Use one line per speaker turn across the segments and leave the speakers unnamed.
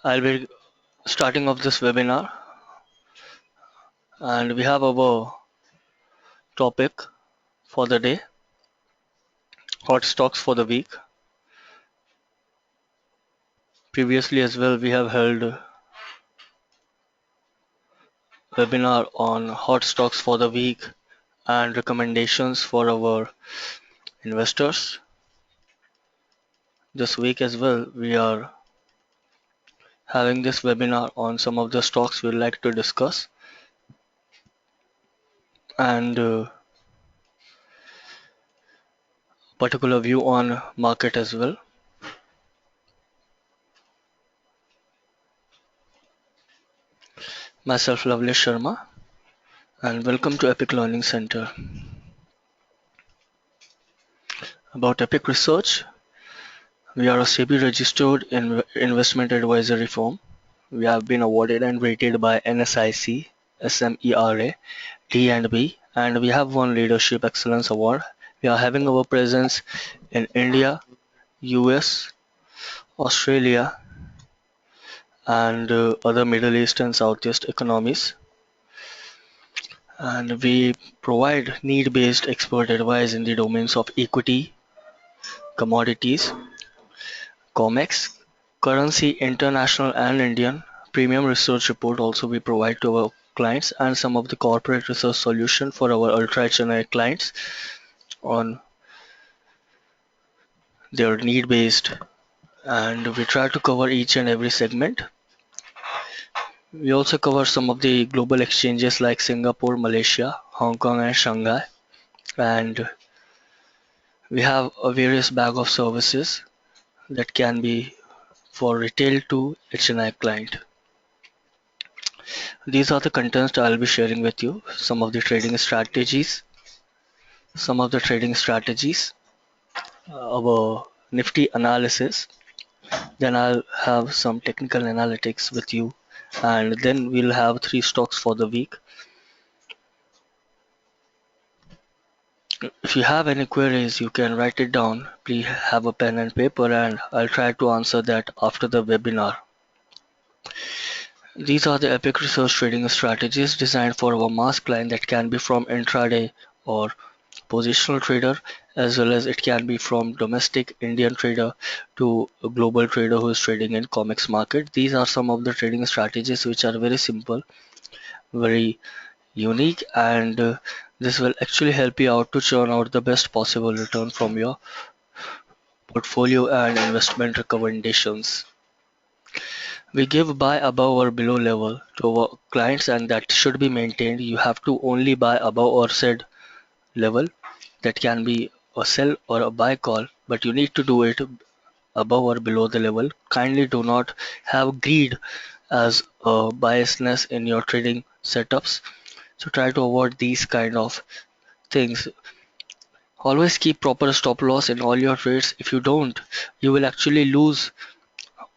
I'll be starting off this webinar, and we have our topic for the day, hot stocks for the week. Previously as well, we have held webinar on hot stocks for the week and recommendations for our investors. This week as well, we are having this webinar on some of the stocks we'd like to discuss and particular view on market as well. Myself, Lovely Sharma, and welcome to Epic Learning Center. About Epic Research, we are a SEBI registered investment advisory firm. We have been awarded and rated by NSIC, SMERA, D&B, and we have won Leadership Excellence Award. We are having our presence in India, US, Australia, and other Middle East and Southeast economies. And we provide need-based expert advice in the domains of equity, commodities, COMEX, currency, international and Indian, premium research report also we provide to our clients, and some of the corporate research solution for our ultra HNI clients on their need based, and we try to cover each and every segment. We also cover some of the global exchanges like Singapore, Malaysia, Hong Kong and Shanghai, and we have a various bag of services that can be for retail to HNI client. These are the contents I'll be sharing with you. Some of the trading strategies, our Nifty analysis. Then I'll have some technical analytics with you, and then we'll have three stocks for the week. If you have any queries, you can write it down. Please have a pen and paper, and I'll try to answer that after the webinar. These are the Epic Research trading strategies designed for our mass client that can be from intraday or positional trader, as well as it can be from domestic Indian trader to a global trader who is trading in COMEX market. These are some of the trading strategies which are very simple, very unique, and this will actually help you out to churn out the best possible return from your portfolio and investment recommendations. We give buy above or below level to our clients, and that should be maintained. You have to only buy above or said level. That can be a sell or a buy call, but you need to do it above or below the level. Kindly do not have greed as a biasness in your trading setups. So try to avoid these kind of things. Always keep proper stop loss in all your trades. If you don't, you will actually lose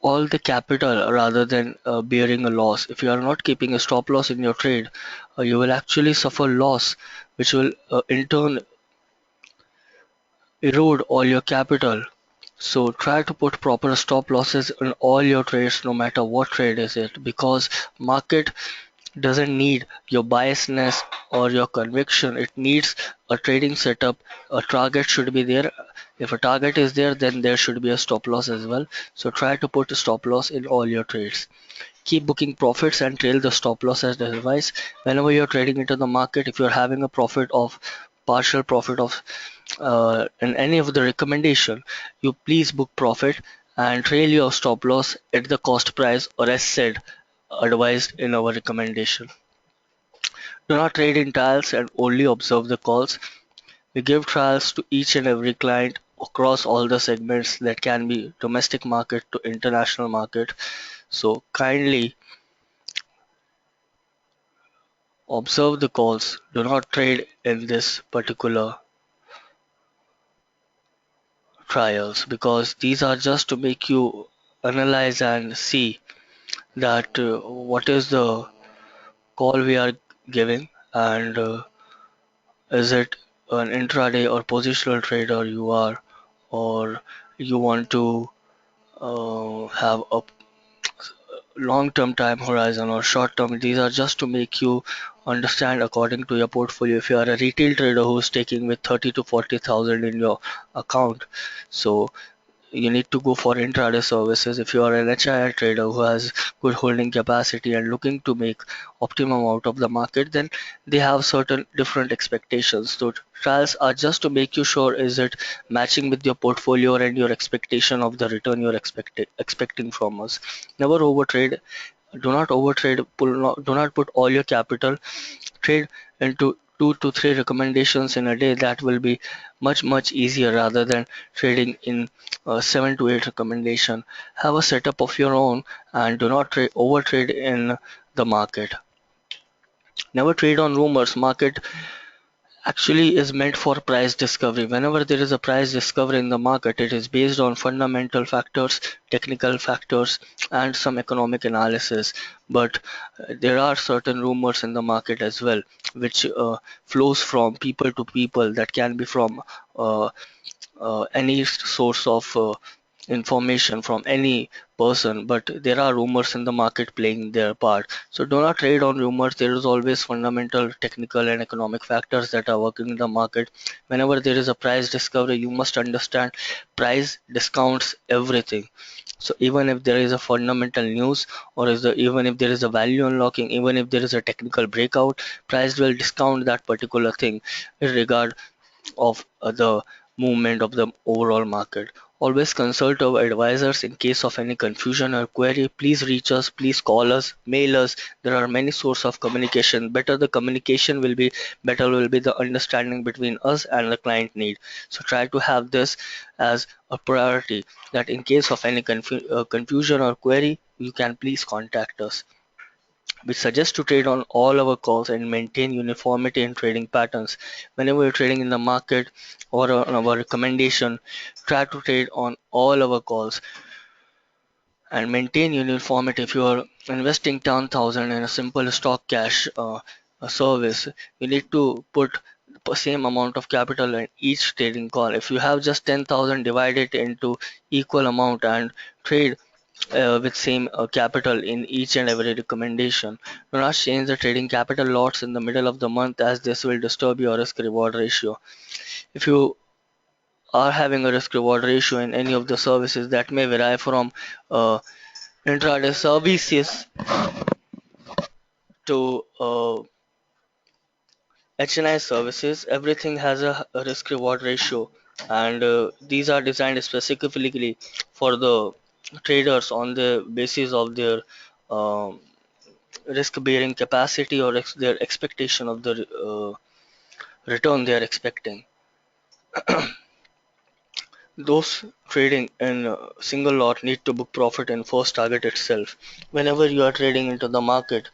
all the capital rather than bearing a loss. If you are not keeping a stop loss in your trade, you will actually suffer loss, which will in turn erode all your capital. So try to put proper stop losses in all your trades, no matter what trade is it, because market doesn't need your biasness or your conviction. It needs a trading setup. A target should be there. If a target is there, then there should be a stop loss as well. So try to put a stop loss in all your trades. Keep booking profits and trail the stop loss as advice. Whenever you're trading into the market, if you're having a profit of partial profit of in any of the recommendation, you please book profit and trail your stop loss at the cost price, or as said advised in our recommendation. Do not trade in trials and only observe the calls. We give trials to each and every client across all the segments that can be domestic market to international market. So kindly observe the calls. Do not trade in this particular trials, because these are just to make you analyze and see that what is the call we are giving, and is it an intraday or positional trader you are, or you want to have a long-term time horizon or short-term. These are just to make you understand according to your portfolio. If you are a retail trader who's taking with 30 to 40,000 in your account, so you need to go for intraday services. If you are an HII trader who has good holding capacity and looking to make optimum out of the market, then they have certain different expectations. So trials are just to make you sure is it matching with your portfolio and your expectation of the return you're expecting from us. Never overtrade. Do not overtrade. Do not put all your capital. Trade into 2 to 3 recommendations in a day. That will be much easier rather than trading in 7 to 8 recommendation. Have a setup of your own and do not overtrade in the market. Never trade on rumors. Market actually is meant for price discovery. Whenever there is a price discovery in the market, it is based on fundamental factors, technical factors, and some economic analysis. But there are certain rumors in the market as well, which flows from people to people. That can be from uh, any source of information from any person, but there are rumors in the market playing their part. So do not trade on rumors. There is always fundamental, technical, and economic factors that are working in the market. Whenever there is a price discovery, you must understand price discounts everything. So even if there is a fundamental news or even if there is a value unlocking, even if there is a technical breakout, price will discount that particular thing in regard of the movement of the overall market. Always consult our advisors in case of any confusion or query. Please reach us, please call us, mail us. There are many sources of communication. Better the communication will be, better will be the understanding between us and the client need. So try to have this as a priority that in case of any confusion or query, you can please contact us. We suggest to trade on all our calls and maintain uniformity in trading patterns. Whenever you're trading in the market or on our recommendation, try to trade on all our calls and maintain uniformity. If you are investing 10,000 in a simple stock cash a service, you need to put the same amount of capital in each trading call. If you have just 10,000, divide it into equal amount and trade with same capital in each and every recommendation. Do not change the trading capital lots in the middle of the month as this will disturb your risk reward ratio. If you are having a risk reward ratio in any of the services that may vary from intraday services to HNI services, everything has a risk reward ratio, and these are designed specifically for the traders on the basis of their um, risk bearing capacity or their expectation of the return they are expecting. Those trading in single lot need to book profit in first target itself. Whenever you are trading into the market,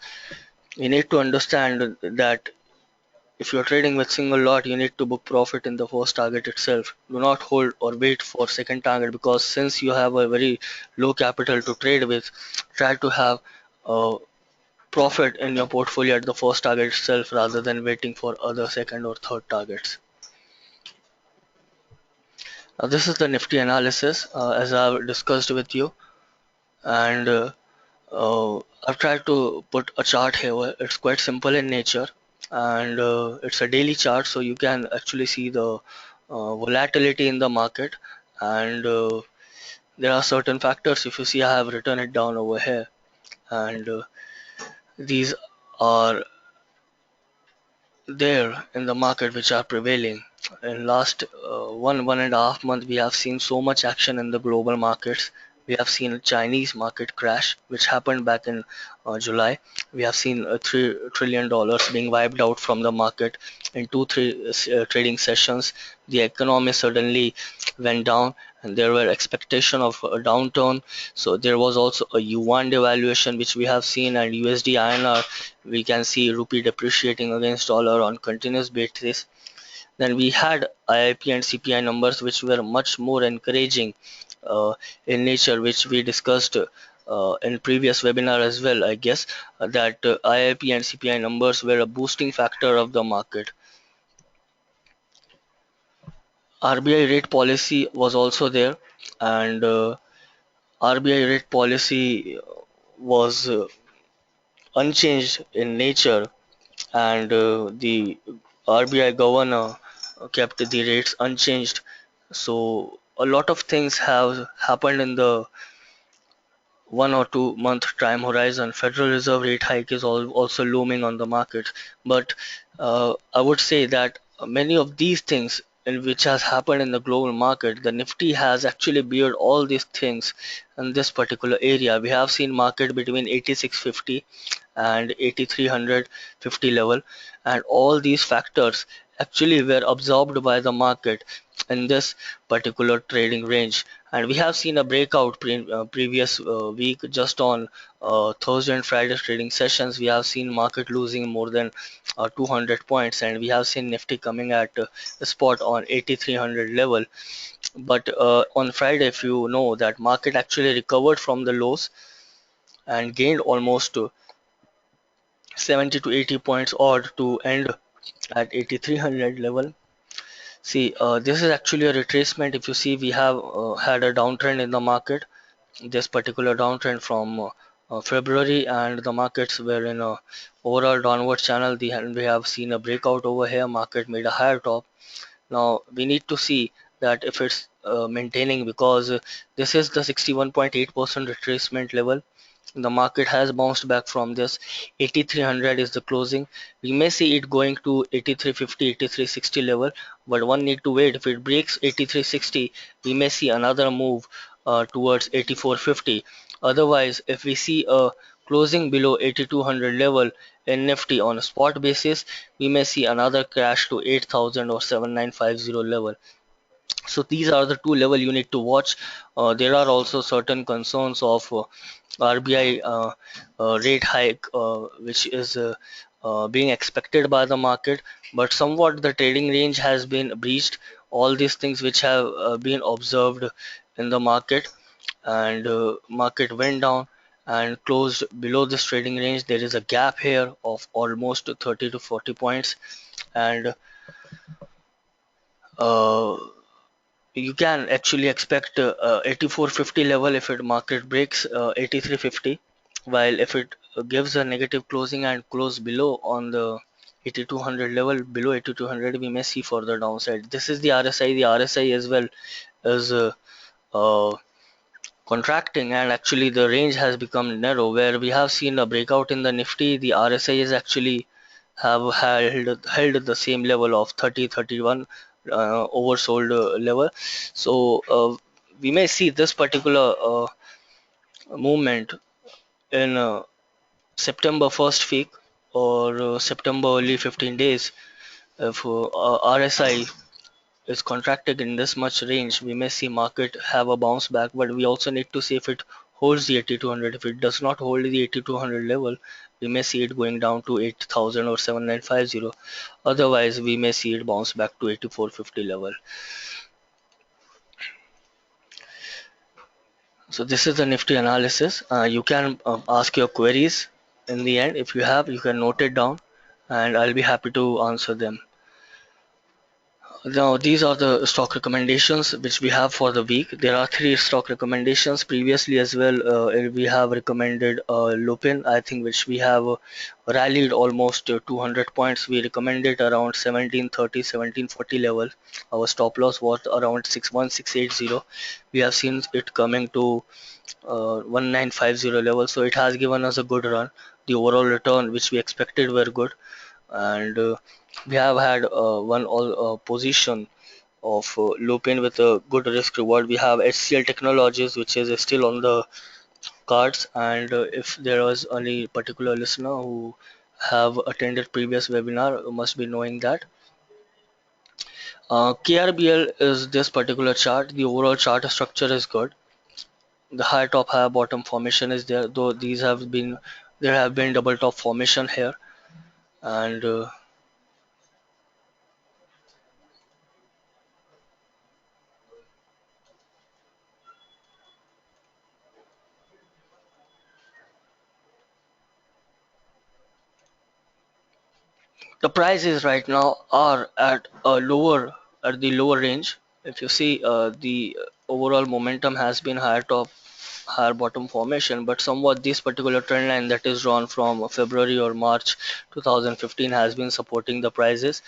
you need to understand that if you are trading with single lot, you need to book profit in the first target itself. Do not hold or wait for second target, because since you have a very low capital to trade with, try to have a profit in your portfolio at the first target itself rather than waiting for other second or third targets. This is the Nifty analysis as I've discussed with you, and I've tried to put a chart here. It's quite simple in nature, and it's a daily chart, so you can actually see the volatility in the market, and there are certain factors. If you see, I have written it down over here, and these are there in the market which are prevailing. In last 1.5 months, we have seen so much action in the global markets. We have seen a Chinese market crash, which happened back in July. We have seen $3 trillion being wiped out from the market in 2 3 trading sessions. The economy suddenly went down, and there were expectation of a downturn. So there was also a yuan devaluation, which we have seen, and USD INR. We can see rupee depreciating against dollar on continuous basis. Then we had IIP and CPI numbers, which were much more encouraging in nature, which we discussed in previous webinar as well. I guess that IIP and CPI numbers were a boosting factor of the market. RBI rate policy was also there, and RBI rate policy was unchanged in nature, and the RBI governor kept the rates unchanged. So a lot of things have happened in the 1 or 2 month time horizon. Federal Reserve rate hike is also looming on the market, but I would say that many of these things in which has happened in the global market, the Nifty has actually beared all these things in this particular area. We have seen market between 8650 and 8350 level, and all these factors actually were absorbed by the market in this particular trading range. And we have seen a breakout previous week. Just on Thursday and Friday trading sessions, we have seen market losing more than 200 points, and we have seen Nifty coming at the spot on 8300 level. But on Friday, if you know, that market actually recovered from the lows and gained almost 70 to 80 points odd to end at 8300 level. See, this is actually a retracement. If you see, we have had a downtrend in the market, this particular downtrend from February, and the markets were in a overall downward channel. And we have seen a breakout over here. Market made a higher top. Now we need to see that if it's maintaining, because this is the 61.8% retracement level. The market has bounced back from this. 8300 is the closing. We may see it going to 8350, 8360 level, but one need to wait. If it breaks 8360, we may see another move towards 8450. Otherwise, if we see a closing below 8200 level in Nifty on a spot basis, we may see another crash to 8000 or 7950 level. So these are the two level you need to watch. There are also certain concerns of RBI rate hike, which is being expected by the market, but somewhat the trading range has been breached. All these things which have been observed in the market, and market went down and closed below this trading range. There is a gap here of almost 30 to 40 points, and uh, you can actually expect 8450 level if it market breaks 8350, while if it gives a negative closing and close below on the 8200 level, below 8200, we may see further downside. This is the RSI. The RSI as well is uh, contracting, and actually the range has become narrow. Where we have seen a breakout in the Nifty, the RSI is actually have held the same level of 30-31 oversold level. So we may see this particular movement in September first week, or September early 15 days. If RSI is contracted in this much range, we may see market have a bounce back, but we also need to see if it holds the 8200. If it does not hold the 8200 level, we may see it going down to 8000 or 7950. Otherwise, we may see it bounce back to 8450 level. So this is the Nifty analysis. You can ask your queries in the end. If you have, you can note it down, and I'll be happy to answer them. Now, these are the stock recommendations which we have for the week. There are three stock recommendations. Previously as well, we have recommended Lupin, I think, which we have rallied almost 200 points. We recommended around 1730, 1740 level. Our stop loss was around 61680. We have seen it coming to 1950 level, so it has given us a good run. The overall return which we expected were good, and we have had one all position of Lupin with a good risk reward. We have HCL Technologies, which is still on the cards, and if there was any particular listener who have attended previous webinar, must be knowing that KRBL is this particular chart. The overall chart structure is good. The high top high bottom formation is there, though these have been there have been double top formation here, and the prices right now are at the lower range. If you see, the overall momentum has been higher top, higher bottom formation, but somewhat this particular trend line that is drawn from February or March 2015 has been supporting the prices.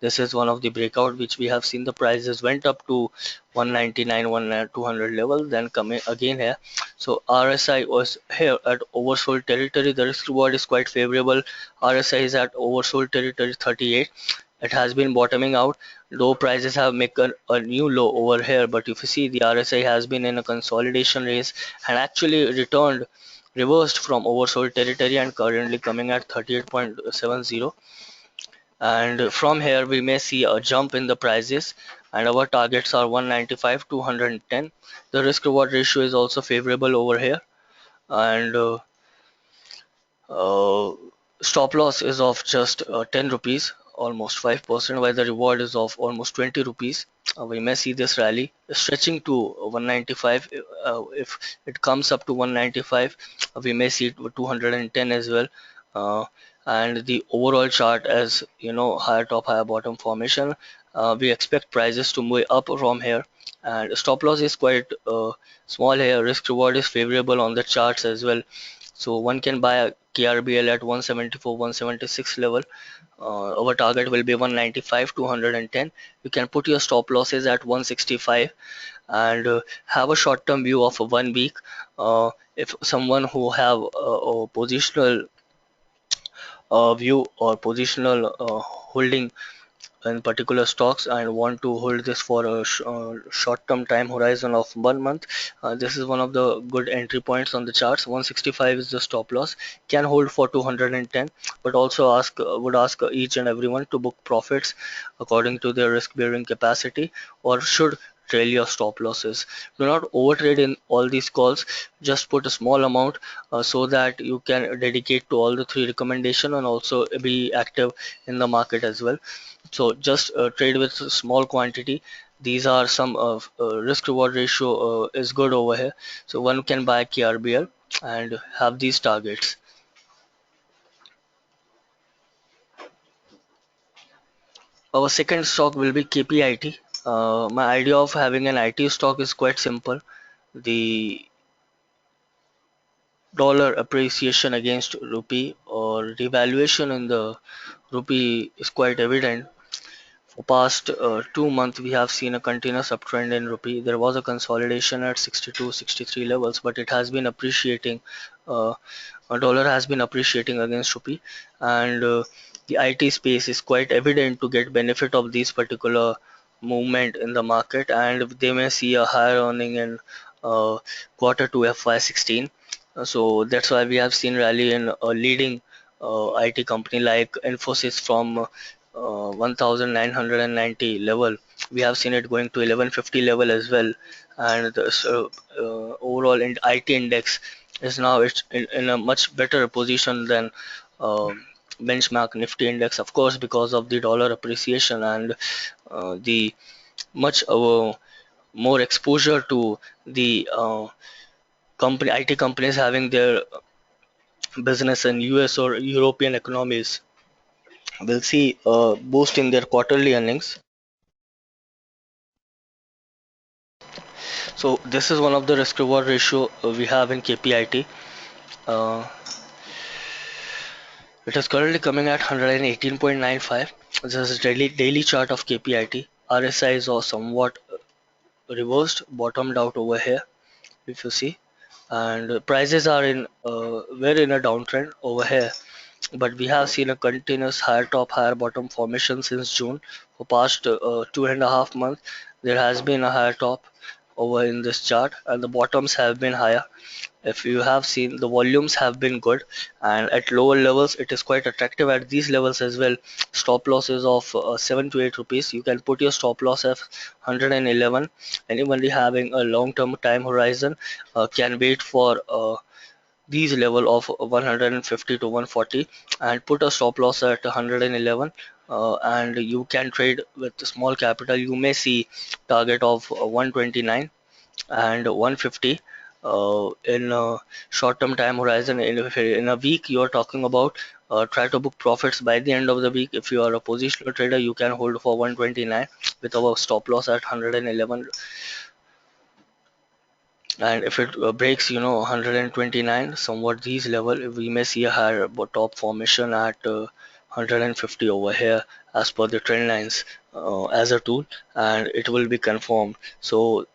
This is one of the breakout which we have seen. The prices went up to 199, 200 level, then coming again here. So RSI was here at oversold territory. The risk reward is quite favorable. RSI is at oversold territory 38. It has been bottoming out. Low prices have made a new low over here, but if you see, the RSI has been in a consolidation race and actually returned, reversed from oversold territory and currently coming at 38.70. And from here we may see a jump in the prices, and our targets are 195, 210. The risk reward ratio is also favorable over here, and uh, stop loss is of just 10 rupees, almost 5%, while the reward is of almost 20 rupees. We may see this rally stretching to 195. If it comes up to 195, we may see it to 210 as well. Uh, and the overall chart, as you know, higher top, higher bottom formation, we expect prices to move up from here. And stop loss is quite small here. Risk reward is favorable on the charts as well. So one can buy a KRBL at 174, 176 level. Our target will be 195, 210. You can put your stop losses at 165 and have a short-term view of 1 week. If someone who have a positional view or positional holding in particular stocks and want to hold this for a short-term time horizon of 1 month, this is one of the good entry points on the charts. 165 is the stop loss. Can hold for 210, but also would ask each and everyone to book profits according to their risk-bearing capacity, or should trail your stop losses. Do not overtrade in all these calls. Just put a small amount so that you can dedicate to all the three recommendation and also be active in the market as well. So just trade with small quantity. These are some of risk reward ratio is good over here. So one can buy KRBL and have these targets. Our second stock will be KPIT. My idea of having an IT stock is quite simple. The dollar appreciation against rupee or devaluation in the rupee is quite evident. For past 2 months, we have seen a continuous uptrend in rupee. There was a consolidation at 62, 63 levels, but it has been appreciating. Uh, dollar has been appreciating against rupee, and the IT space is quite evident to get benefit of these particular movement in the market, and they may see a higher earning in uh, quarter 2 FY16. So that's why we have seen rally in a leading IT company like Infosys from 1990 level. We have seen it going to 1150 level as well, and the overall IT index is now it's in a much better position than uh, benchmark Nifty index, of course, because of the dollar appreciation and the much more exposure to the company IT companies having their business in US or European economies will see a boost in their quarterly earnings. So this is one of the risk reward ratio we have in KPIT. Uh, it is currently coming at 118.95. This is daily chart of KPIT. RSI is also somewhat reversed, bottomed out over here, if you see, and prices are in we're in a downtrend over here, but we have seen a continuous higher top higher bottom formation since June. For past 2.5 months there has been a higher top over in this chart, and the bottoms have been higher. If you have seen, the volumes have been good, and at lower levels it is quite attractive at these levels as well. Stop losses of 7 to 8 rupees. You can put your stop loss at 111. Anybody having a long term time horizon can wait for these level of 150 to 140 and put a stop loss at 111, and you can trade with small capital. You may see target of 129 and 150 in a short-term time horizon. In a week, you are talking about try to book profits by the end of the week. If you are a positional trader, you can hold for 129 with our stop loss at 111. and if it breaks 129, somewhat these level, we may see a higher top formation at 150 over here as per the trend lines as a tool, and it will be confirmed. So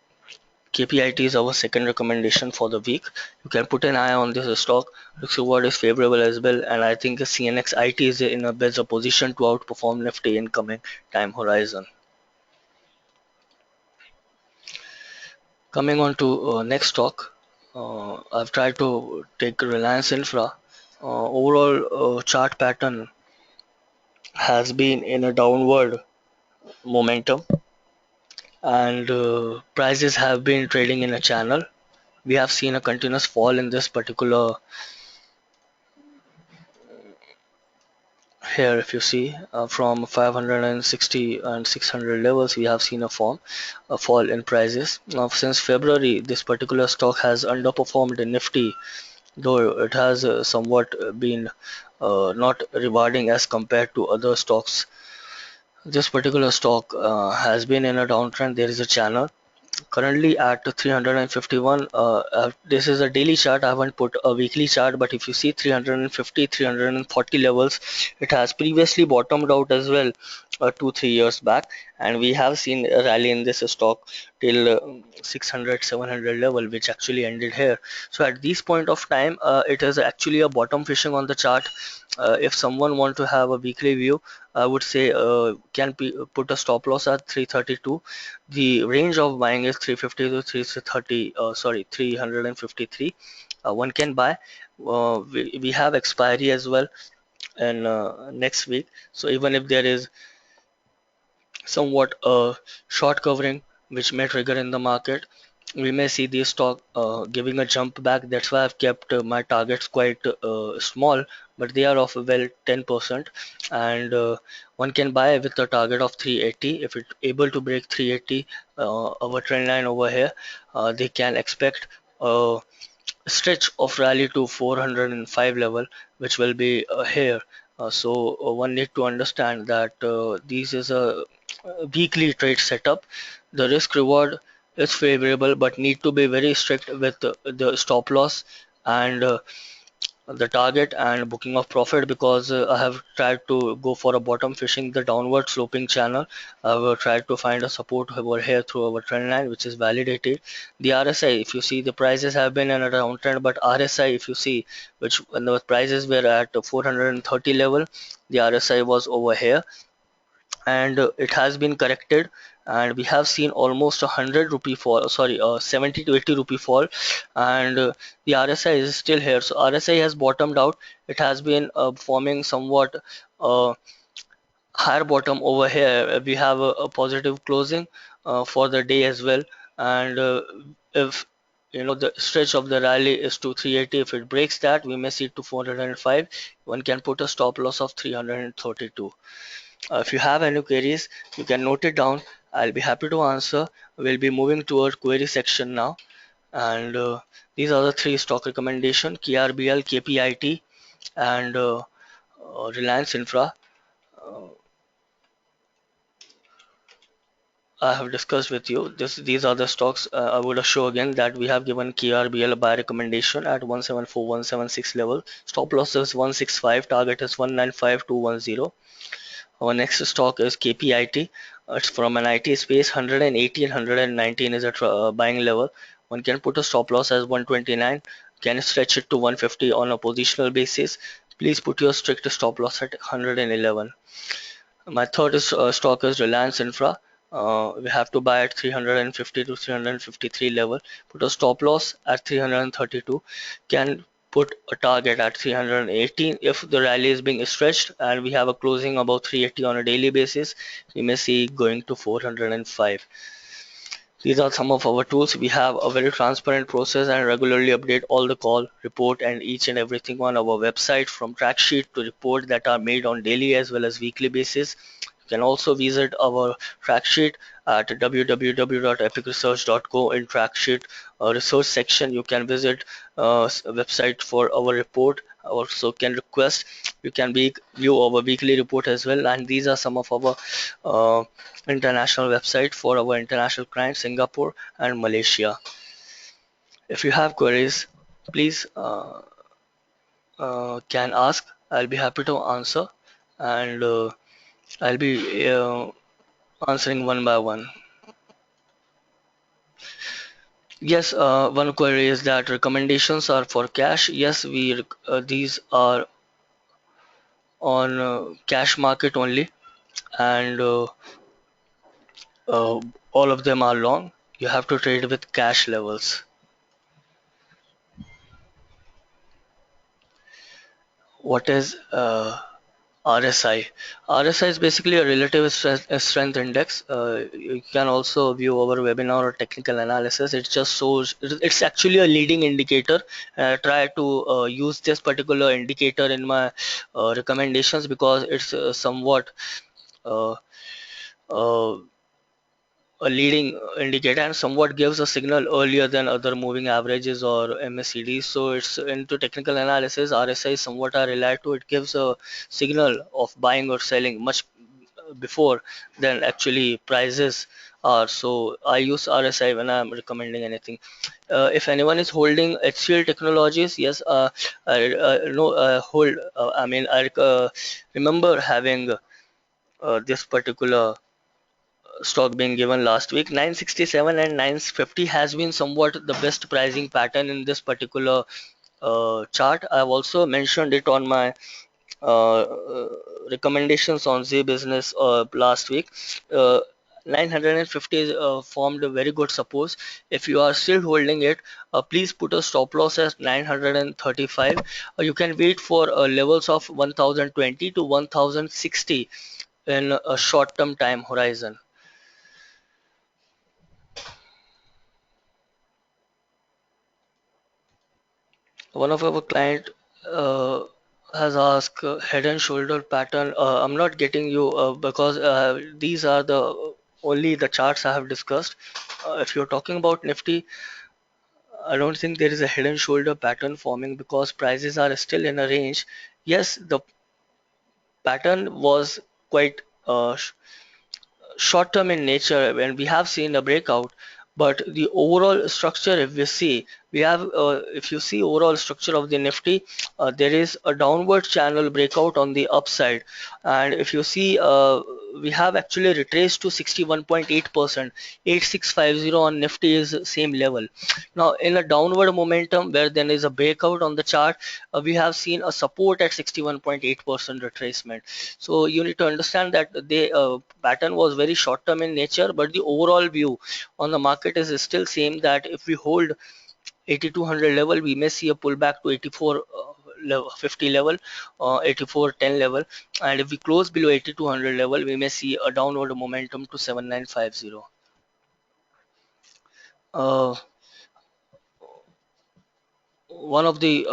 KPIT is our second recommendation for the week. You can put an eye on this stock. Looks reward is favorable as well, and I think CNX IT is in a better position to outperform Nifty in coming time horizon. Coming on to next stock, I've tried to take Reliance Infra. Overall chart pattern has been in a downward momentum, and prices have been trading in a channel. We have seen a continuous fall in this particular here. If you see from 560 and 600 levels, we have seen a fall in prices. Now, since February, this particular stock has underperformed the Nifty, though it has somewhat been not rewarding as compared to other stocks. This particular stock has been in a downtrend. There is a channel currently at 351. This is a daily chart. I haven't put a weekly chart, but if you see 350, 340 levels, it has previously bottomed out as well 2 3 years back, and we have seen a rally in this stock till 600 700 level, which actually ended here. So at this point of time, it is actually a bottom fishing on the chart. If someone want to have a weekly view, I would say put a stop loss at 332. The range of buying is 350 to 330, sorry, 353. One can buy. We have expiry as well in next week. So even if there is somewhat short covering which may trigger in the market, we may see the stock giving a jump back. That's why I've kept my targets quite small, but they are of well 10%, and one can buy with a target of 380. If it's able to break 380, our trend line over here, they can expect stretch of rally to 405 level, which will be here. So one need to understand that this is a weekly trade setup. The risk reward is favorable, but need to be very strict with the stop loss and the target and booking of profit, because I have tried to go for a bottom fishing the downward sloping channel. I've tried to find a support over here through our trend line, which is validated. The RSI, if you see, the prices have been in a downtrend, but RSI, if you see, which when the prices were at 430 level, the RSI was over here, and it has been corrected, and we have seen almost 100 rupee fall, sorry, 70 to 80 rupee fall, and the RSI is still here. So RSI has bottomed out. It has been forming somewhat uh, higher bottom over here. We have a positive closing for the day as well, and if the stretch of the rally is to 380, if it breaks that, we may see it to 405. One can put a stop loss of 332. If you have any queries, you can note it down. I'll be happy to answer. We'll be moving toward query section now. And these are the three stock recommendation: KRBL, KPIT, and Reliance Infra. Uh, I have discussed with you. These are the stocks. I would show again that we have given KRBL a buy recommendation at 174,176 level. Stop loss is 165. Target is 195,210. Our next stock is KPIT. It's from an IT space. 180 and 119 is a buying level. One can put a stop loss as 129. Can stretch it to 150 on a positional basis. Please put your strict stop loss at 111. My third stock is Reliance Infra. We have to buy at 350 to 353 level. Put a stop loss at 332. Can put a target at 318 if the rally is being stretched and we have a closing about 380 on a daily basis. We may see going to 405. These are some of our tools. We have a very transparent process and regularly update all the call, report, and each and everything on our website, from track sheet to report that are made on daily as well as weekly basis. You can also visit our track sheet at www.epicresearch.co. In track sheet research section, you can visit website for our report. Also can request, you can view our weekly report as well, and these are some of our uh, international website for our international clients, Singapore and Malaysia. If you have queries, please can ask. I'll be happy to answer, and I'll be answering one by one. Yes, one query is that recommendations are for cash. Yes, these are on cash market only, and uh, all of them are long. You have to trade with cash levels. What is RSI? RSI is basically a relative strength index. You can also view our webinar or technical analysis. It just shows it's actually a leading indicator. I try to use this particular indicator in my recommendations because it's somewhat uh, uh, a leading indicator and somewhat gives a signal earlier than other moving averages or MACDs. So it's into technical analysis. RSI is somewhat I rely to. It gives a signal of buying or selling much before than actually prices are. So I use RSI when I'm recommending anything. If anyone is holding HCL Technologies, yes, I know hold. I mean, I remember having this particular stock being given last week. 967 and 950 has been somewhat the best pricing pattern in this particular chart. I've also mentioned it on my recommendations on Z Business last week. Uh, 950 formed a very good support. If you are still holding it, please put a stop loss at 935. You can wait for levels of 1020 to 1060 in a short term time horizon. One of our client uh, has asked head and shoulder pattern. I'm not getting you because these are the only the charts I have discussed. If you're talking about Nifty, I don't think there is a head and shoulder pattern forming because prices are still in a range. Yes, the pattern was quite short term in nature when we have seen a breakout, but the overall structure, if we see, we have if you see overall structure of the Nifty, there is a downward channel breakout on the upside, and if you see we have actually retraced to 61.8%. 8650 on Nifty is same level. Now in a downward momentum where there is a breakout on the chart, we have seen a support at 61.8% retracement. So you need to understand that the pattern was very short term in nature, but the overall view on the market is still same, that if we hold 8200 level, we may see a pullback to 84 50 level, 8410 level, and if we close below 8200 level, we may see a downward momentum to 7950. uh, One of the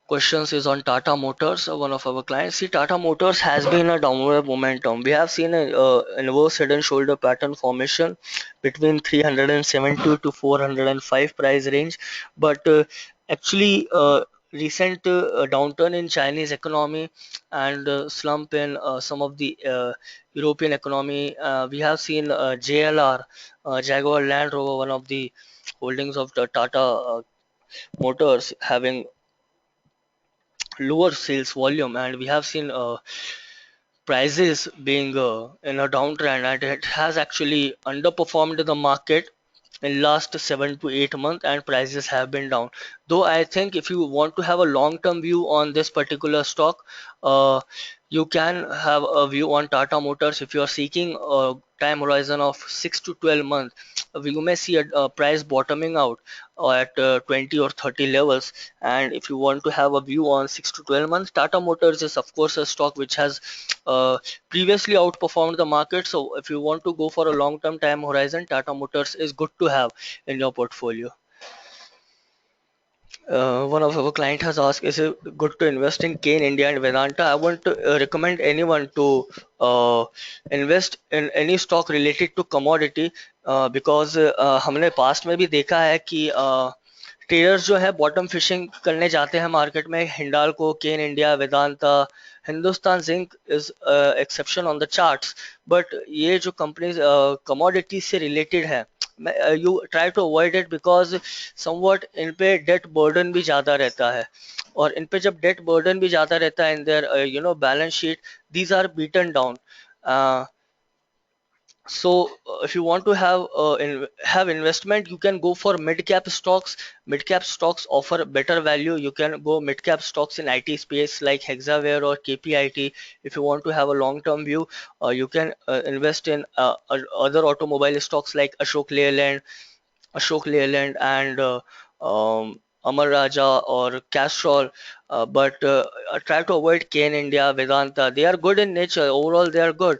questions is on Tata Motors, one of our clients. See, Tata Motors has been a downward momentum. We have seen a inverse head and shoulder pattern formation between 370 to 405 price range, but actually recent downturn in Chinese economy and slump in some of the European economy. We have seen JLR, Jaguar Land Rover, one of the holdings of the Tata Motors, having lower sales volume, and we have seen prices being in a downtrend, and it has actually underperformed the market in last 7 to 8 months, and prices have been down. Though I think if you want to have a long term view on this particular stock, uh, you can have a view on Tata Motors. If you are seeking a time horizon of 6 to 12 months, you may see a price bottoming out at 20 or 30 levels. And if you want to have a view on 6 to 12 months, Tata Motors is of course a stock which has previously outperformed the market. So if you want to go for a long term time horizon, Tata Motors is good to have in your portfolio. One of our client has asked, is it good to invest in Kane India and Vedanta? I want to recommend anyone to invest in any stock related to commodity, because हमने past में भी देखा है कि traders जो है bottom fishing करने जाते हैं मार्केट में, Hindalco, Cairn India, Vedanta, Hindustan zinc is exception on the charts, but ये जो कंपनीज कमोडिटी से रिलेटेड है, you try to avoid it because somewhat इन पे debt burden भी ज़्यादा रहता है, और इन पे जब debt burden भी ज़्यादा रहता है in their balance sheet, these are beaten down. uh, so if you want to have investment, you can go for mid cap stocks. Mid cap stocks offer better value. You can go mid cap stocks in IT space like Hexaware or KPIT. If you want to have a long term view, you can invest in other automobile stocks like Ashok Leyland and Amar Raja or Castrol, but try to avoid Kane India, Vedanta. They are good in nature. Overall, they are good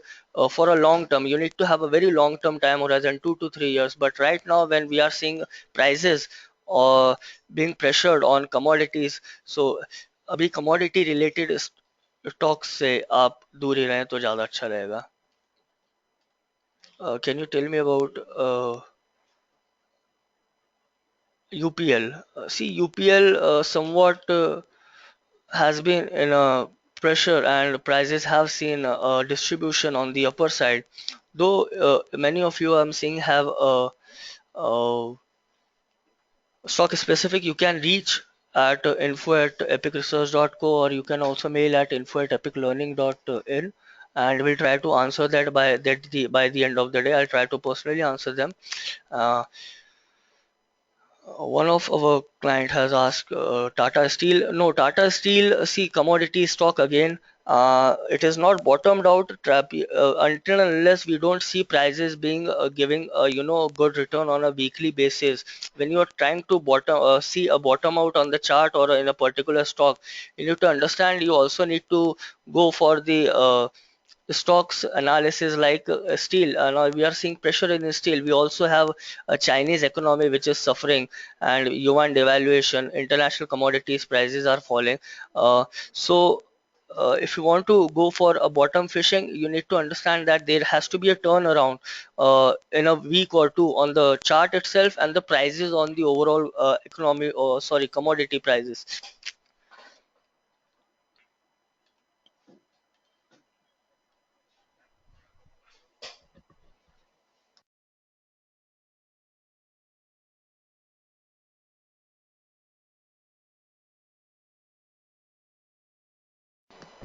for a long term. You need to have a very long term time horizon, 2 to 3 years. But right now, when we are seeing prices being pressured on commodities, so अभी commodity related stocks से आप दूर ही रहें तो ज़्यादा अच्छा रहेगा. Can you tell me about UPL? See, UPL somewhat has been in a pressure, and prices have seen a distribution on the upper side. Though many of you I'm seeing have a stock specific, you can reach at info@epicresearch.co, or you can also mail at info@epiclearning.in, and we'll try to answer that by the end of the day. I'll try to personally answer them. Uh, One of our client has asked Tata Steel. No, Tata Steel, see commodity stock again. It is not bottomed out until and unless we don't see prices being giving good return on a weekly basis. When you are trying to see a bottom out on the chart or in a particular stock, you need to understand. You also need to go for the stocks analysis like steel. Now we are seeing pressure in steel. We also have a Chinese economy which is suffering, and yuan devaluation. International commodities prices are falling. So if you want to go for a bottom fishing, you need to understand that there has to be a turnaround in a week or two on the chart itself and the prices on the overall economy, or sorry, commodity prices.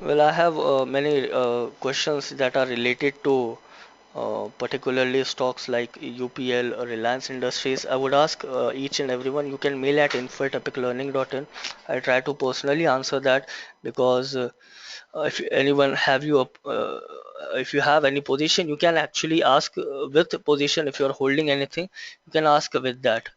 Well, I have many questions that are related to particularly stocks like UPL or Reliance Industries. I would ask each and everyone. You can mail at info@epiclearning.in. I try to personally answer that because if anyone have you if you have any position, you can actually ask with position. If you are holding anything, you can ask with that.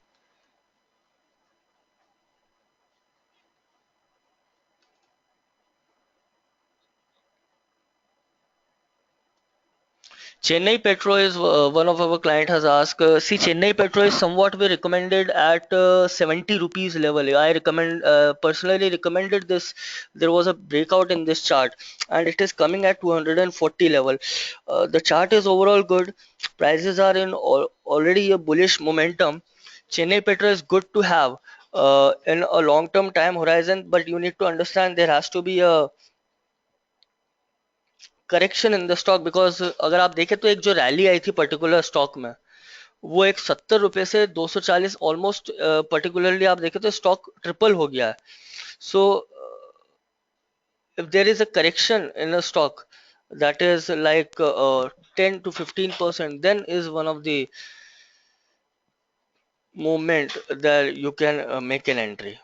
Chennai Petro is one of our client has asked. See, Chennai Petro is somewhat we recommended at 70 rupees level. I recommend personally recommended this. There was a breakout in this chart, and it is coming at 240 level. The chart is overall good. Prices are in already a bullish momentum. Chennai Petro is good to have in a long-term time horizon, but you need to understand there has to be a correction in the stock because अगर आप देखें तो एक जो rally आई थी particular stock में, वो एक 70 रुपए से 240 ऑलमोस्ट, पर्टिकुलरली आप देखें तो स्टॉक ट्रिपल हो गया है. So if there is a correction in a stock that is like 10 to 15%, then is one of the moment that you can make an entry.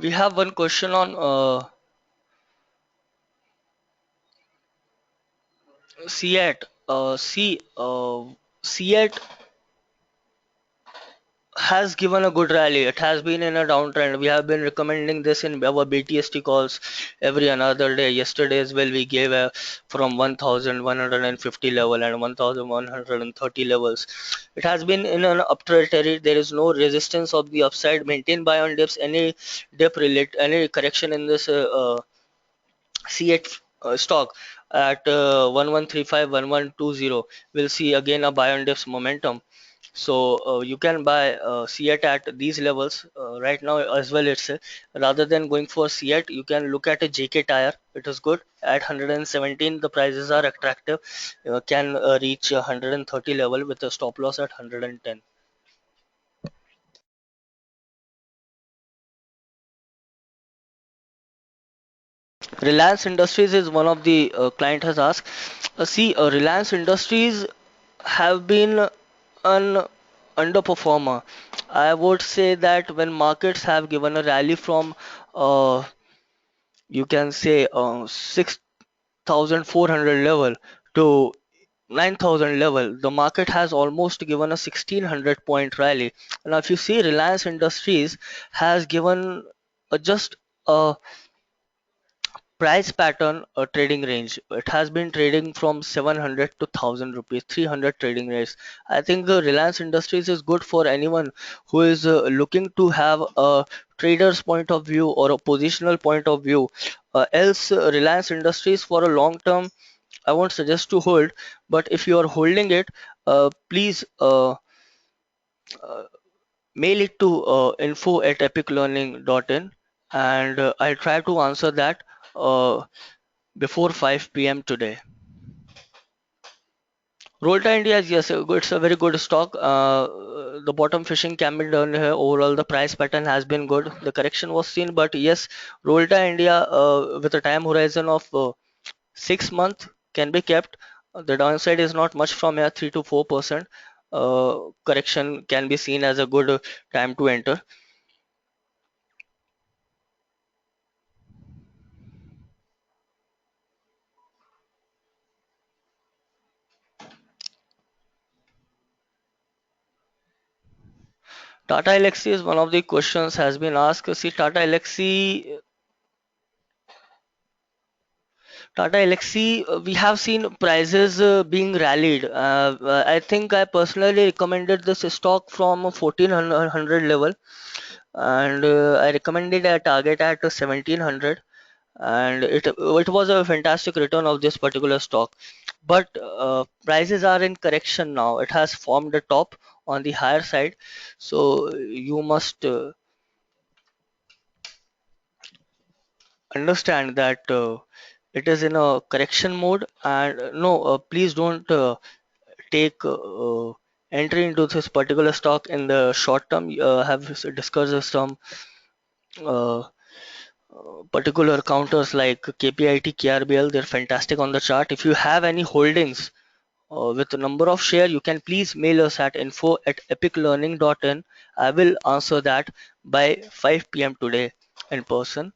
We have one question on CAT. See, CAT has given a good rally. It has been in a downtrend. We have been recommending this in our BTST calls every another day. Yesterday as well, we gave a from 1150 level and 1130 levels. It has been in an up territory. There is no resistance of the upside maintained by on dips. Any dip relate, any correction in this C8 stock at 1135, 1120 will see again a buy on dips momentum. So you can buy C8 at these levels right now as well. It's rather than going for C8, you can look at a JK tire. It is good at 117. The prices are attractive. Can reach 130 level with a stop loss at 110. Reliance Industries is one of the client has asked. See, Reliance Industries have been an underperformer. I would say that when markets have given a rally from uh, you can say 6,400 level to 9,000 level, the market has almost given a 1,600 point rally. Now, if you see Reliance Industries has given just a price pattern a trading range. It has been trading from 700 to 1000 rupees, 300 trading range. I think the Reliance Industries is good for anyone who is looking to have a trader's point of view or a positional point of view. Else Reliance Industries for a long term I won't suggest to hold, but if you are holding it, please mail it to info at epiclearning.in, and I'll try to answer that before 5 p.m. today. Rolta India is yes, it's a very good stock. The bottom fishing can be done here. Overall, the price pattern has been good. The correction was seen, but yes, Rolta India with a time horizon of 6 months can be kept. The downside is not much from here, 3 to 4%. Correction can be seen as a good time to enter. Tata Elxsi is one of the questions has been asked. See, Tata Elxsi, we have seen prices being rallied. I think I personally recommended this stock from 1400 level, and I recommended a target at 1700, and it was a fantastic return of this particular stock. But prices are in correction now. It has formed a top on the higher side, so you must understand that it is in a correction mode, and no, please don't take entry into this particular stock in the short term. Have discussed some uh, particular counters like KPIT, KRBL. They're fantastic on the chart. If you have any holdings with a number of share, you can please mail us at info@epiclearning.in. I will answer that by 5 p.m. today in person.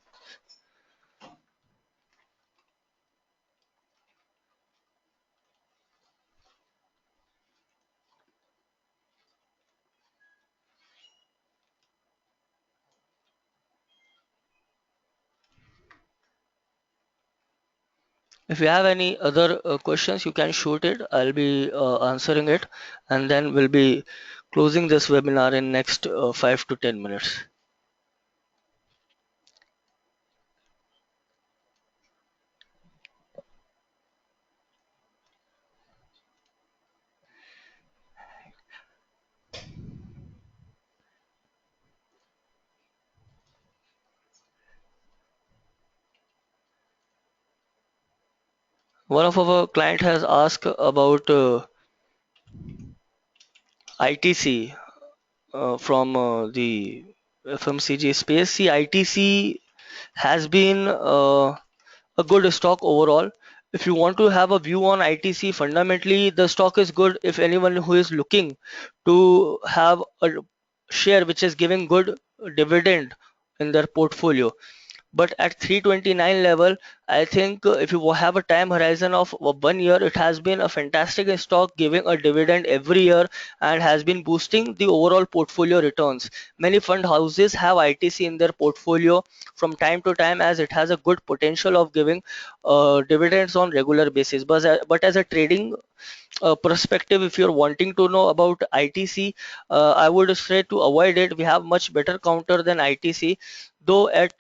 If you have any other questions, you can shoot it. I'll be answering it, and then we'll be closing this webinar in next 5 to 10 minutes. One of our client has asked about ITC from the FMCG space. See, ITC has been a good stock overall. If you want to have a view on ITC, fundamentally the stock is good. If anyone who is looking to have a share which is giving good dividend in their portfolio, but at 329 level, I think if you have a time horizon of 1 year, it has been a fantastic stock, giving a dividend every year and has been boosting the overall portfolio returns. Many fund houses have ITC in their portfolio from time to time, as it has a good potential of giving dividends on regular basis. But as a trading perspective, if you're wanting to know about ITC, I would say to avoid it. We have much better counter than ITC, though at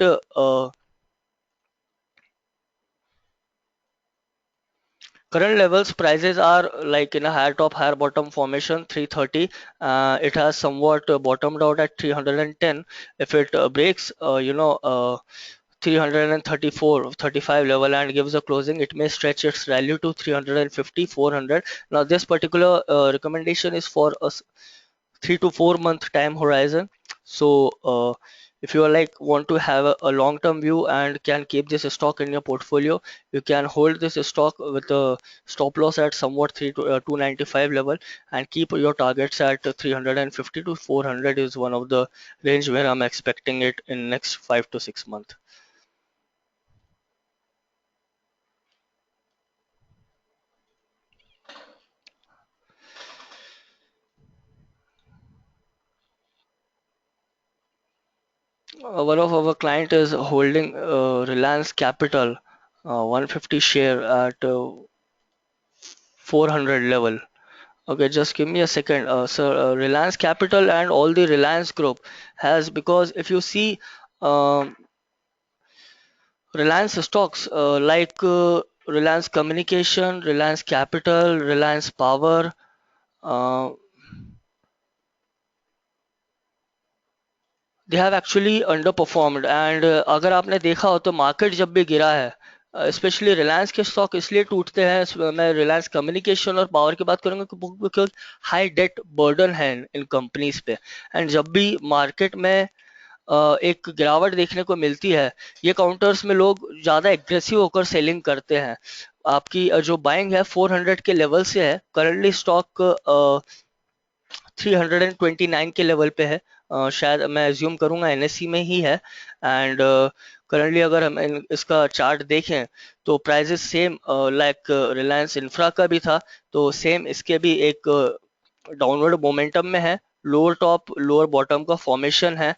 current levels, prices are like in a higher top, higher bottom formation, 330. It has somewhat bottomed out at 310. If it breaks, 334, 35 level and gives a closing, it may stretch its value to 350, 400. Now, this particular recommendation is for a 3 to 4 month time horizon. So if you are like want to have a long term view and can keep this stock in your portfolio, you can hold this stock with a stop loss at somewhat 295 level and keep your targets at 350 to 400 is one of the range where I'm expecting it in next 5 to 6 months. One of our client is holding Reliance Capital 150 share at 400 level. Okay, just give me a second. So, Reliance Capital and all the Reliance Group has, because if you see Reliance stocks Reliance Communication, Reliance Capital, Reliance Power, uh, they have actually underperformed. And अगर आपने देखा हो तो market जब भी गिरा है, specially Reliance के स्टॉक इसलिए टूटते हैं, मैं रिलायंस कम्युनिकेशन और पावर की बात करूंगा बिकॉज हाई डेट बर्डन है इन कंपनीज पे। एंड जब भी मार्केट में एक गिरावट देखने को मिलती है, ये काउंटर्स में लोग ज़्यादा एग्रेसिव होकर सेलिंग करते हैं। आपकी जो बाइंग है 400 के लेवल से है, करंटली स्टॉक 329 के लेवल पे है। शायद मैं एज्यूम करूंगा एनएससी में ही है। एंड करंटली अगर हम इसका चार्ट देखें तो prices same like Reliance infra का भी था, तो सेम इसके भी एक डाउनवर्ड मोमेंटम में है। लोअर टॉप लोअर बॉटम का फॉर्मेशन है।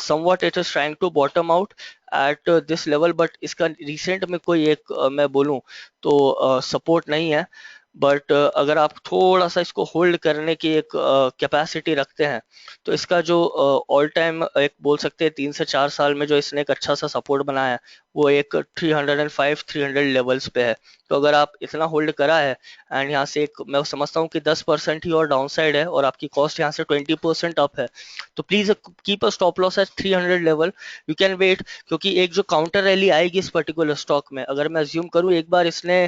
Somewhat it is trying to bottom out at this level, but इसका रिसेंट में कोई एक मैं बोलूं तो सपोर्ट नहीं है। बट अगर आप थोड़ा सा इसको होल्ड करने की एक कैपेसिटी रखते हैं, तो इसका जो ऑल टाइम एक बोल सकते हैं 3 से 4 साल में जो इसने एक अच्छा सा सपोर्ट बनाया है, वो एक 305 300 लेवल्स पे है। तो अगर आप इतना होल्ड करा है एंड यहाँ से एक मैं समझता हूँ कि 10% ही और डाउन साइड है और आपकी कॉस्ट यहाँ से 20% अप है, तो please keep a stop loss at 300 level. You can wait, क्योंकि एक जो काउंटर रैली आएगी इस पर्टिकुलर स्टॉक में, अगर मैं अज्यूम करूँ एक बार इसने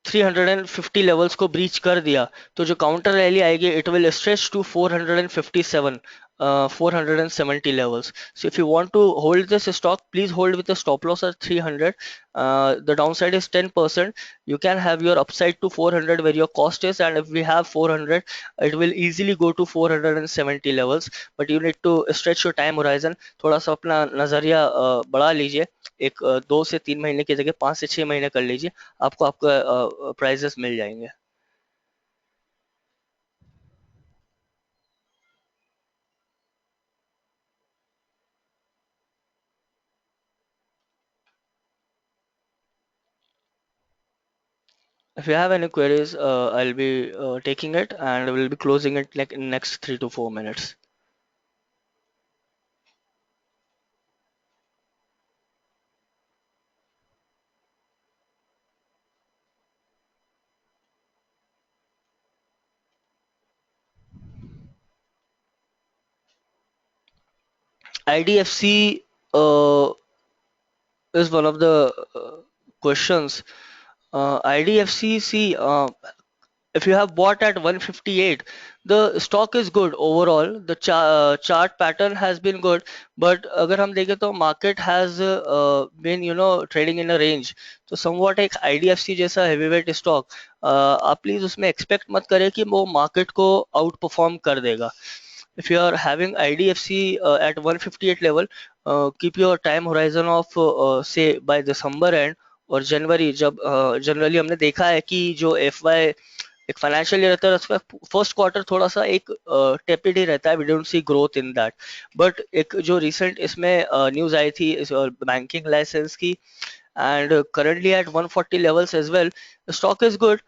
350 लेवल्स को ब्रीच कर दिया, तो जो काउंटर रैली आएगी it will stretch to 457 470 levels. So if you want to hold this stock, please hold with a stop loss at 300. The downside is 10%. You can have your upside to 400 where your cost is, and if we have 400, it will easily go to 470 levels. But you need to stretch your time horizon. थोड़ा सा अपना नजरिया बढ़ा लीजिए। एक 2 से 3 महीने की जगह 5 से 6 महीने कर लीजिए, आपको आपका प्राइजेस मिल जाएंगे। If you have any queries, I'll be taking it and we'll be closing it like in next 3 to 4 minutes. IDFC is one of the questions. IDFC, see, if you have bought at 158, the stock is good overall. The chart pattern has been good, but अगर हम देखें तो market has been trading in a range. तो somewhat एक IDFC जैसा heavyweight stock, आप please उसमें expect मत करें कि वो market को out perform कर देगा। if you are having IDFC at 158 level, keep your time horizon of say by December end और जनवरी, जब जनरली हमने देखा है कि जो FY एक फाइनेंशियल ईयर रहता है उसका फर्स्ट क्वार्टर थोड़ा सा एक टेपिड ही रहता है, we don't see growth in that. But एक जो रिसेंट इसमें न्यूज आई थी बैंकिंग लाइसेंस की, and currently at 140 levels as well, the stock is good.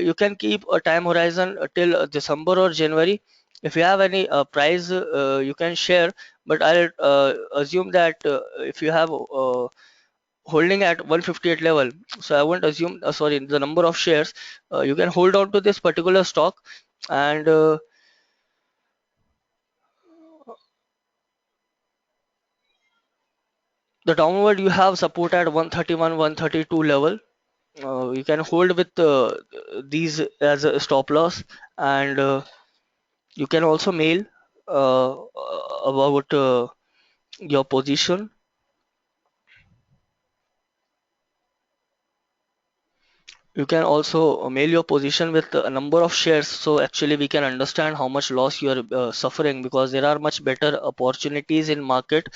You can keep a time horizon till December or January. If you have any price, you can share, but I'll assume that if you have holding at 158 level, so I won't assume sorry, the number of shares, you can hold on to this particular stock, and the downward you have support at 131 132 level. You can hold with these as a stop loss, and you can also mail about your position. You can also mail your position with a number of shares, so actually we can understand how much loss you are suffering, because there are much better opportunities in market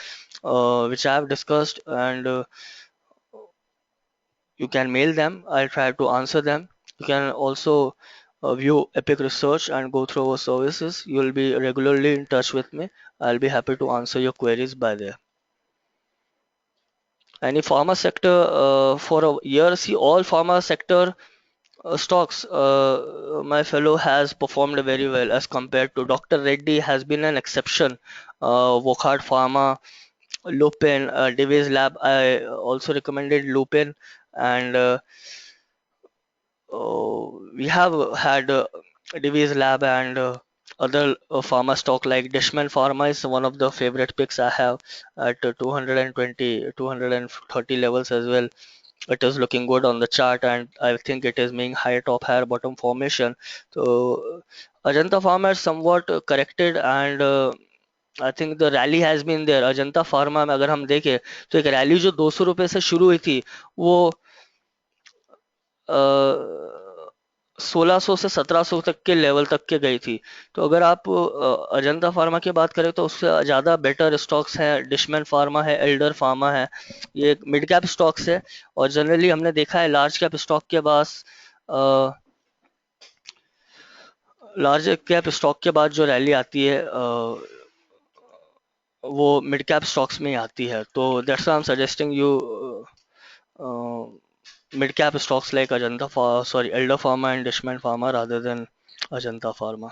which I have discussed, and you can mail them. I'll try to answer them. You can also view Epic Research and go through our services. You'll be regularly in touch with me. I'll be happy to answer your queries by there. Any pharma sector for a year, see all pharma sector stocks, my fellow, has performed very well as compared to Dr. Reddy has been an exception. Wockhardt Pharma, Lupin, Devi's Lab. I also recommended Lupin, and we have had Devi's Lab and other pharma stock like Dishman Pharma is one of the favorite picks I have at 220, 230 levels as well. It is looking good on the chart, and I think it is making higher top higher bottom formation. So Ajanta Pharma has somewhat corrected, and I think the rally has been there. Ajanta pharma में अगर हम देखें तो एक rally जो 200 रुपए से शुरू हुई थी, वो 1600 से 1700 तक के लेवल तक के गई थी। तो अगर आप अजंता फार्मा की बात करें तो उससे ज़्यादा बेटर स्टॉक्स हैं, डिशमैन फार्मा है, एल्डर फार्मा है, ये मिड कैप स्टॉक्स है। और जनरली हमने देखा है लार्ज कैप स्टॉक के पास, लार्ज कैप स्टॉक के बाद जो रैली आती है वो मिड कैप स्टॉक्स में ही आती है। तो that's I am suggesting you mid cap stocks like Elder Pharma and Dishman Pharma rather than Ajanta Pharma.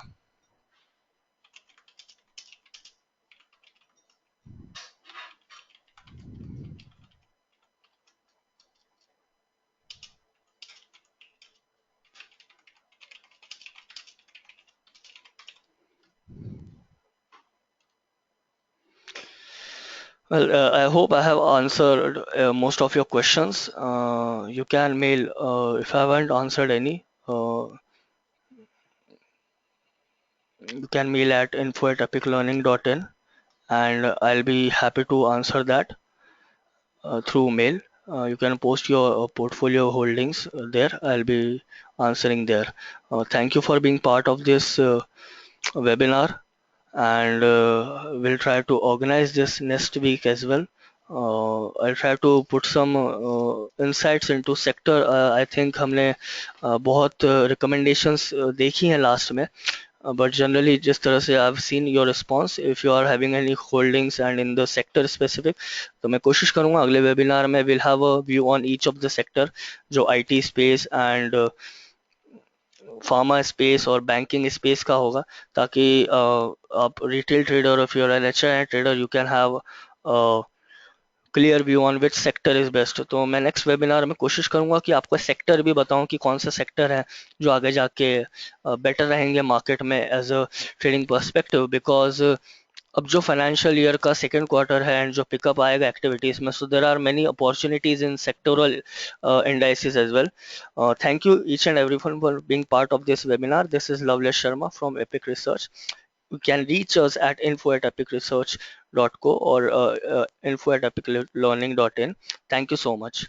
Well, I hope I have answered most of your questions. You can mail if I haven't answered any. You can mail at info@epiclearning.in, and I'll be happy to answer that through mail. You can post your portfolio holdings there. I'll be answering there. Thank you for being part of this webinar, and we'll try to organize this next week as well. I'll try to put some insights into sector. I think हमने बहुत recommendations देखी हैं last में, but generally जिस तरह से I've seen your response, if you are having any holdings and in the sector specific, तो मैं कोशिश करूँगा अगले वेबिनार में we'll have a view on each of the sector, जो IT space and pharma space और बैंकिंग स्पेस का होगा, ताकि आप retail trader, if you are an H trader, you can have clear view on which sector is best. तो मैं next webinar में कोशिश करूंगा कि आपको सेक्टर भी बताऊं कि कौन सा सेक्टर है जो आगे जाके बेटर रहेंगे मार्केट में as a trading perspective, because अब जो फाइनेंशियल ईयर का सेकेंड क्वार्टर है एंड जो पिकअप आएगा एक्टिविटीज में, so there are many opportunities in sectoral indices as well. Thank you each and everyone for being part of this webinar. This is Loveless Sharma from Epic Research. You can reach us at info@epicresearch.co or info@epiclearning.in. Thank you so much.